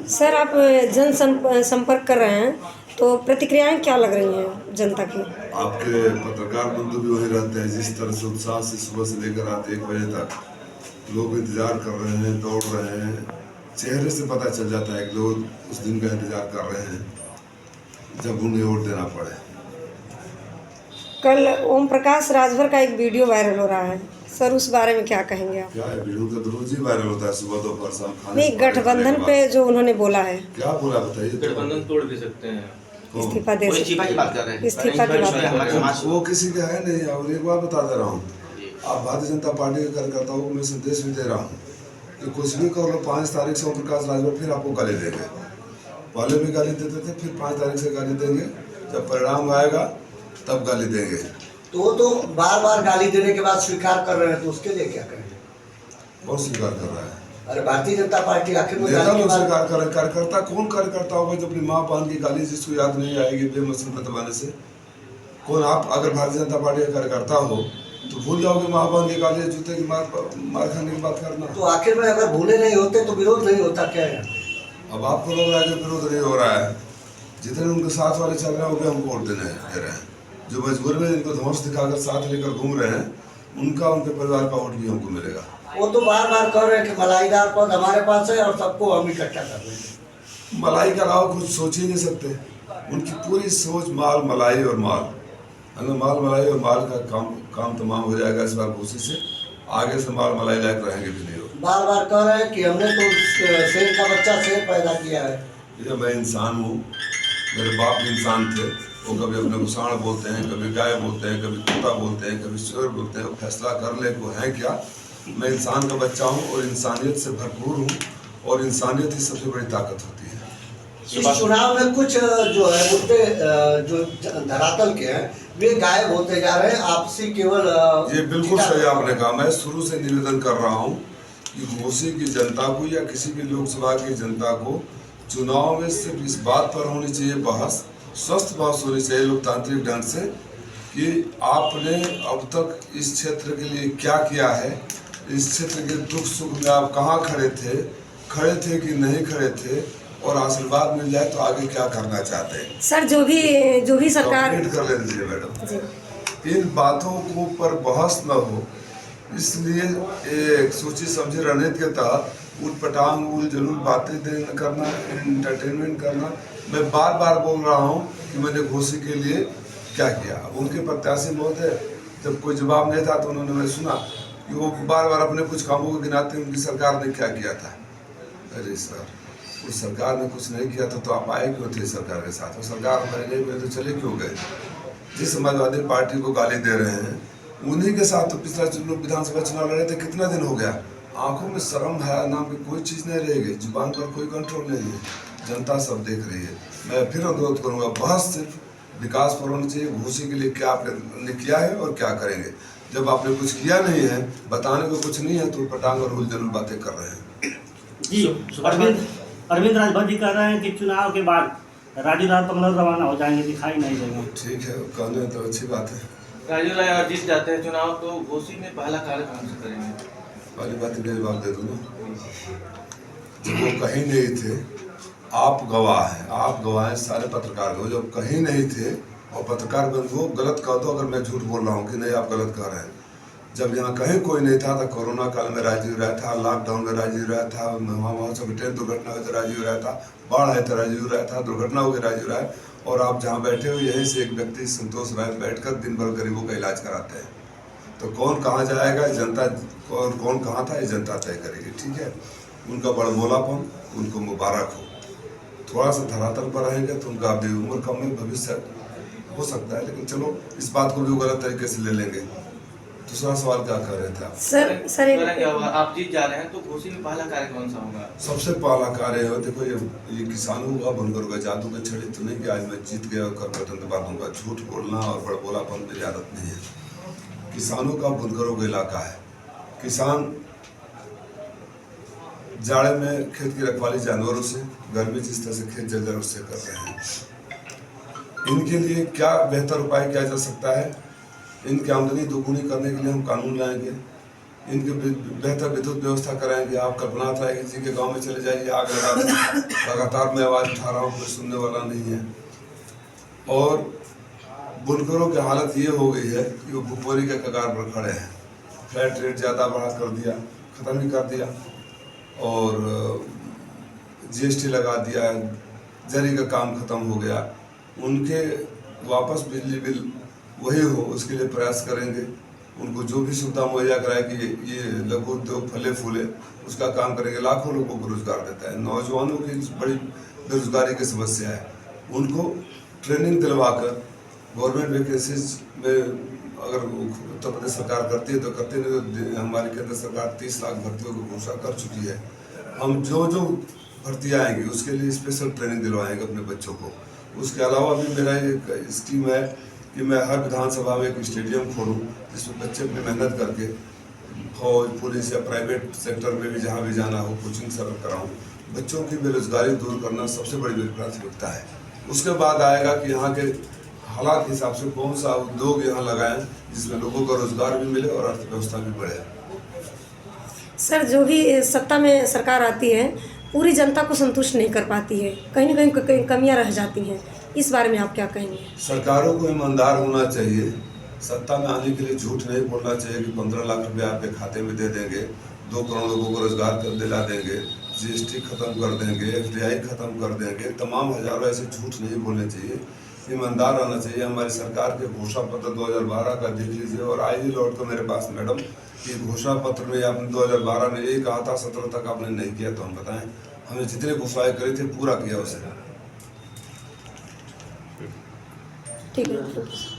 Sir, आप संपर्क कर रहे हैं, तो प्रतिक्रियाएं क्या लग रही हैं जनता की? आपके पत्रकार बंधु भी वहीं रहते हैं। जिस तरह से उत्साह से सुबह से लेकर रात 1 बजे तक लोग इंतजार कर रहे हैं, दौड़ रहे हैं, चेहरे से पता चल जाता है कि लोग उस दिन का इंतजार कर रहे हैं जब उन्हें वोट देना पड़े। कल ओम प्रकाश राजभर का एक वीडियो वायरल हो रहा है, सर उस बारे में क्या कहेंगे आप? क्या है, वीडियो तो रोज ही वायरल होता है, सुबह दोपहर शाम खाने नहीं, गठबंधन पे जो उन्होंने बोला है। क्या बोला बताइए। गठबंधन तोड़ भी सकते हैं, इस्तीफा दे सकते इस्तीफा की बात कर रहे हैं। इस्तीफा की बात कर रहे हैं। वो किसी का है नहीं। और एक बार बता दे रहा हूँ, आप भारतीय जनता पार्टी के कार्यकर्ताओं को मैं संदेश भी दे रहा हूँ कि कुछ भी कर लो, 5 तारीख से ओम प्रकाश राजभर फिर आपको गाली देंगे। पहले भी गाली देते थे, फिर 5 तारीख से गाली देंगे। जब परिणाम आएगा तब गाली देंगे। तो वो तो बार बार गाली देने के बाद स्वीकार कर रहे हैं, तो उसके लिए क्या करेंगे? कौन स्वीकार कर रहा है? अरे भारतीय जनता पार्टी आखिर में नेता गाली लोग के बाद स्वीकार कर रहे हैं। कार्यकर्ता कौन कार्यकर्ता होगा जो अपनी माँ बहन की गाली जिसको याद नहीं आएगी बेमौसम पर दबाने से? कौन? आप अगर भारतीय जनता पार्टी का कार्यकर्ता हो तो भूल जाओगे माँ बहन की गाली, जूते की मार खाने की बात करना। तो आखिर में अगर भूले नहीं होते तो विरोध नहीं होता क्या है? अब आपको लग रहा है कि विरोध नहीं हो रहा है। जितने उनके साथ वाले चल रहे हैं वो भी हमको वोट दे रहे हैं। जो मजबूर में इनको धौंस दिखाकर साथ लेकर घूम रहे हैं, उनका उनके परिवार का वोट भी हमको मिलेगा। वो तो बार बार कह रहे हैं कि मलाईदार पद हमारे पास है और सबको हम इकट्ठा कर रहे हैं। मलाई का अलावा कुछ सोच ही नहीं सकते। उनकी पूरी सोच माल मलाई और माल। अगर माल मलाई और माल का काम तमाम हो जाएगा इस बार घोषित से, आगे से माल मलाई लायक रहेंगे भी नहीं हो। बार बार कह रहे हैं कि हमने तो शेर का बच्चा शेर पैदा किया है। ये मैं इंसान हूँ, मेरे बाप भी इंसान थे। वो कभी अपने को सांड बोलते हैं, कभी गाय बोलते हैं, कभी कुत्ता बोलते हैं, कभी शेर बोलते हैं। फैसला कर ले को है क्या। मैं इंसान का बच्चा हूँ और इंसानियत से भरपूर हूँ, और इंसानियत ही सबसे बड़ी ताकत होती है। इस चुनाव में कुछ जो है मुद्दे जो धरातल के हैं वे गायब होते जा रहे हैं। आपसी केवल ये बिल्कुल सही आपने कहा। मैं शुरू से निवेदन कर रहा हूँ कि घोसी की जनता को या किसी भी लोकसभा की जनता को चुनाव में सिर्फ इस बात पर होनी चाहिए बहस, स्वस्थ बहस होनी चाहिए लोकतांत्रिक ढंग से, कि आपने अब तक इस क्षेत्र के लिए क्या किया है, इस क्षेत्र के दुख सुख में आप कहाँ खड़े थे कि नहीं खड़े थे, और आशीर्वाद मिल जाए तो आगे क्या करना चाहते हैं। सर, जो भी सरकार कर ले दीजिए मैडम। इन बातों को पर बहस न हो, इसलिए एक सोची समझी रणनीति के तहत उटपटांग उल जलूल बातें करना, एंटरटेनमेंट करना। मैं बार बार बोल रहा हूँ कि मैंने घोसी के लिए क्या किया। अब उनके प्रत्याशी महोदय जब कोई जवाब नहीं था तो उन्होंने, मैं सुना कि वो बार बार अपने कुछ कामों को गिनाते उनकी सरकार ने क्या किया था। अरे सर, उस सरकार ने कुछ नहीं किया था तो आप आए क्यों थे सरकार के साथ? और सरकार हमारे नहीं हुए तो चले क्यों गए? जिस समाजवादी पार्टी को गाली दे रहे हैं उन्हीं के साथ तो पिछला लोग विधानसभा चुनाव लड़े थे। कितना दिन हो गया? आंखों में शर्म है नाम की कोई चीज़ नहीं रहेगी, जुबान पर कोई कंट्रोल नहीं है। जनता सब देख रही है। मैं फिर अनुरोध करूँगा, बहस सिर्फ विकास पर होनी चाहिए। घोसी के लिए क्या आपने किया है और क्या करेंगे। जब आपने कुछ किया नहीं है, बताने को कुछ नहीं है, तो पटांग और हुल जलूल बातें कर रहे हैं। जी, अरविंद राजभर जी कह रहे हैं कि चुनाव के बाद राजू राय बंगलौर रवाना हो जाएंगे, दिखाई नहीं देंगे। ठीक है, कहने तो अच्छी बात है। राजू राय और जीत जाते हैं चुनाव तो घोसी में पहला कार्य कौन से करेंगे? पहली बात का जवाब दे दूँ ना, जब वो कहीं नहीं थे, आप गवाह हैं, आप गवाह हैं, सारे पत्रकार हो, जब कहीं नहीं थे और पत्रकार बंधुओं गलत कह दो अगर मैं झूठ बोल रहा हूँ कि नहीं आप गलत कह रहे हैं। जब यहाँ कहीं कोई नहीं था तो कोरोना काल में राजीव रहा था, लॉकडाउन में राजीव रहा था, वहाँ सब ट्रेन दुर्घटना हुई तो राजीव रहा था, बाढ़ आए तो राजीव रहा था, दुर्घटना हो गई राजीव रहा। और आप जहाँ बैठे हो यहीं से एक व्यक्ति संतोष राय बैठकर दिन भर गरीबों का इलाज कराते हैं। तो कौन कहाँ जाएगा जनता, और कौन कहाँ था ये जनता तय करेगी। ठीक है, उनका बड़बोलापन उनको मुबारक हो। थोड़ा सा धरातल पर रहेंगे तो उनका अभी उम्र कम में भविष्य हो सकता है, लेकिन चलो इस बात को भी गलत तरीके से ले लेंगे। दूसरा सवाल क्या कर रहे थे आप? सर क्या हुआ, आप जीत जा रहे हैं तो घोसी में पहला कार्य कौन सा होगा? सबसे पहला कार्य है, देखो ये किसानों का बुनकरों का जादू का छड़ी तो नहीं कि आज मैं जीत गया और कर बाद दूंगा। झूठ बोलना और बड़बोलापन मेरी आदत नहीं है। किसानों का बुनकरों का इलाका है। किसान जाड़े में खेत की रखवाली जानवरों से, गर्मी जिस तरह से खेत जर्जर उससे कर रहे हैं। इनके लिए क्या बेहतर उपाय किया जा सकता है? इनकी आमदनी दोगुनी करने के लिए हम कानून लाएंगे। इनके बेहतर विद्युत व्यवस्था कराएंगे। आप कल्पना था किसी के गांव में चले जाइए, आग लगा, लगातार मैं आवाज़ उठा रहा हूँ, कोई सुनने वाला नहीं है। और बुनकरों की हालत ये हो गई है कि वो भुखमरी के कगार पर खड़े हैं। फ्लैट रेट ज़्यादा बढ़ा कर दिया, ख़त्म ही कर दिया, और GST लगा दिया, जरी का काम ख़त्म हो गया। उनके वापस बिजली बिल वही हो, उसके लिए प्रयास करेंगे। उनको जो भी सुविधा मुहैया कराए कि ये लघु उद्योग फले फूले, उसका काम करेंगे। लाखों लोगों को रोजगार देता है। नौजवानों की बड़ी बेरोजगारी की समस्या है, उनको ट्रेनिंग दिलवा कर गवर्नमेंट वैकेंसीज में अगर उत्तर प्रदेश सरकार करती है तो करती, नहीं तो हमारी केंद्र सरकार 30 लाख भर्तियों की घोषणा कर चुकी है। हम जो भर्तियाँ आएंगी उसके लिए स्पेशल ट्रेनिंग दिलवाएंगे अपने बच्चों को। उसके अलावा भी मेरा एक स्कीम है कि मैं हर विधानसभा में एक स्टेडियम खोलूँ जिसमें बच्चे अपनी मेहनत करके फौज, पुलिस या प्राइवेट सेक्टर में भी जहाँ भी जाना हो कोचिंग सर्व कराऊँ। बच्चों की बेरोजगारी दूर करना सबसे बड़ी मेरी प्राथमिकता है। उसके बाद आएगा कि यहाँ के हालात के हिसाब से कौन सा उद्योग यहाँ लगाएं जिसमें लोगों को रोजगार भी मिले और अर्थव्यवस्था भी बढ़े। सर, जो भी सत्ता में सरकार आती है पूरी जनता को संतुष्ट नहीं कर पाती है, कहीं ना कहीं कमियां रह जाती हैं। इस बारे में आप क्या कहेंगे? सरकारों को ईमानदार होना चाहिए। सत्ता में आने के लिए झूठ नहीं बोलना चाहिए कि 15 लाख रुपया आपके खाते में दे देंगे, 2 करोड़ लोगों को रोजगार दिला देंगे, GST खत्म कर देंगे, FDI खत्म कर देंगे। तमाम हजारों ऐसे झूठ नहीं बोलने चाहिए, ईमानदार रहना चाहिए। हमारी सरकार के घोषणा पत्र 2012 का देख लीजिए, और आई ही लौट तो मेरे पास मैडम कि घोषणा पत्र में आपने 2012 में एक कहा था, 17 तक आपने नहीं किया। तो हम बताएं, हमने जितने घोषणाएं करी थे पूरा किया उसे। ठीक है।